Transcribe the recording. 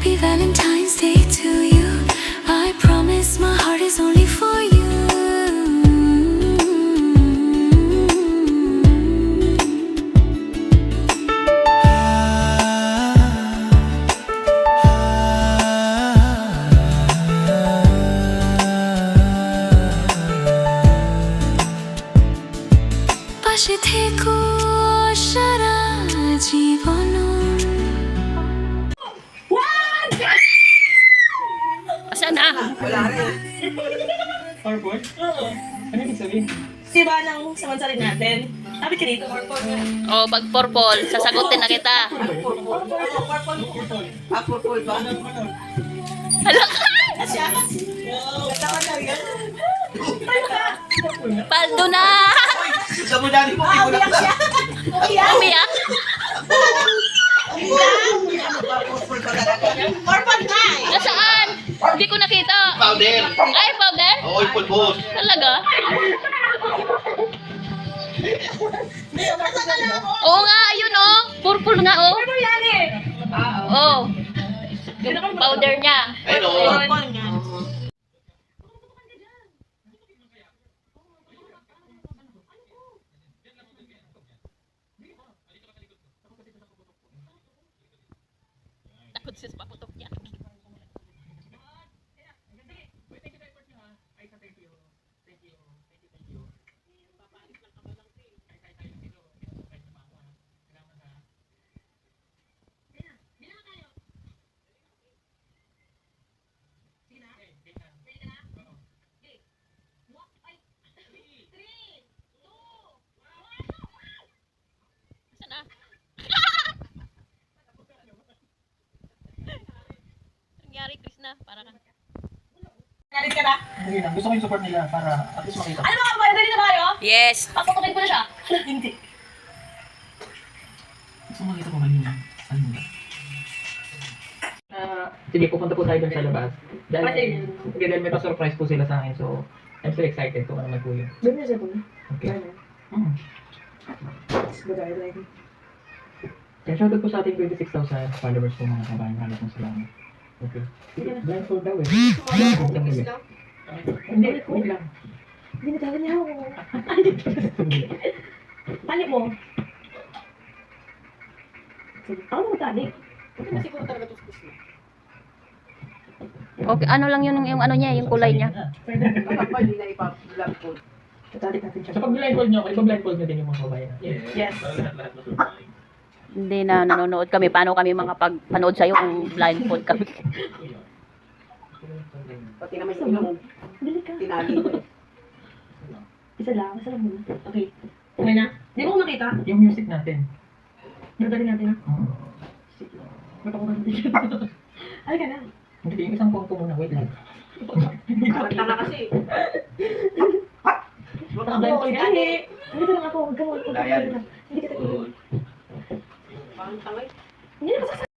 Happy Valentine's Day to you. I promise my heart is only for you. পাশে থেকো সারা জীবন। Asan na? Purple? Ano ibig sabihin? Diba nang samansalin natin? Sabi ka dito, purple. Oh, pag purple, sasagutin na kita. Purple ba? Hala ka! Asya? Natawa na yan. Paldo na! Sabi dali mo, Umiyak siya. Umiyak. Umiyak? Purple na eh. Nasaan? Hindi ko nakita. powder. Ay, powder? Oo, ipulbos. Talaga? Oo nga, ayun oh. Purple nga oh. Purple yan eh. Oh. Yung powder niya. Ayun, oo. Purple nga. Takot sis paputok niya. Sana. Nangyari, Krishna, para ka. Nalit ka na? Hindi lang. Gusto ko yung support nila para at least makita. Ano mga kabayan? Dali na ba kayo? Yes. Paputukin ko na siya. Hindi. Gusto mo makita ko kanina. Ano mo? Sige, pupunta po tayo dun sa labas. Dahil may pa-surprise po sila sa akin. So, I'm so excited kung ano man po yun. Doon na siya po. Okay. Kaya shoutout po sa ating 26,000 followers po mga kabayan. Halos ng salamat. Okay. Blindfold daw eh. Blindfold daw eh. Hindi, wait lang. Hindi na tayo niya ako. Talik mo. Ako naman talik. Okay, ano lang yun yung ano niya, yung kulay niya. Tatalik natin siya. So pag blindfold nyo, ipa-blindfold nyo din yung mga kabayan. Yes. Hindi na nanonood kami. Paano kami makapag-panood sa'yo kung blindfold kami? Pati naman yung ilong. Dali ka. Tinali mo. Isa lang muna. Okay. Okay na? Hindi mo ko makita. Yung music natin. Nadali natin na. Ba't ako ganun din? Ay ka na. Hindi, yung isang phone ko muna. Wait lang. Tanga kasi. Naka-blindfold ka eh. Hindi ka lang ako. Huwag ka mo. Hindi kita. Parang tangay. Hindi na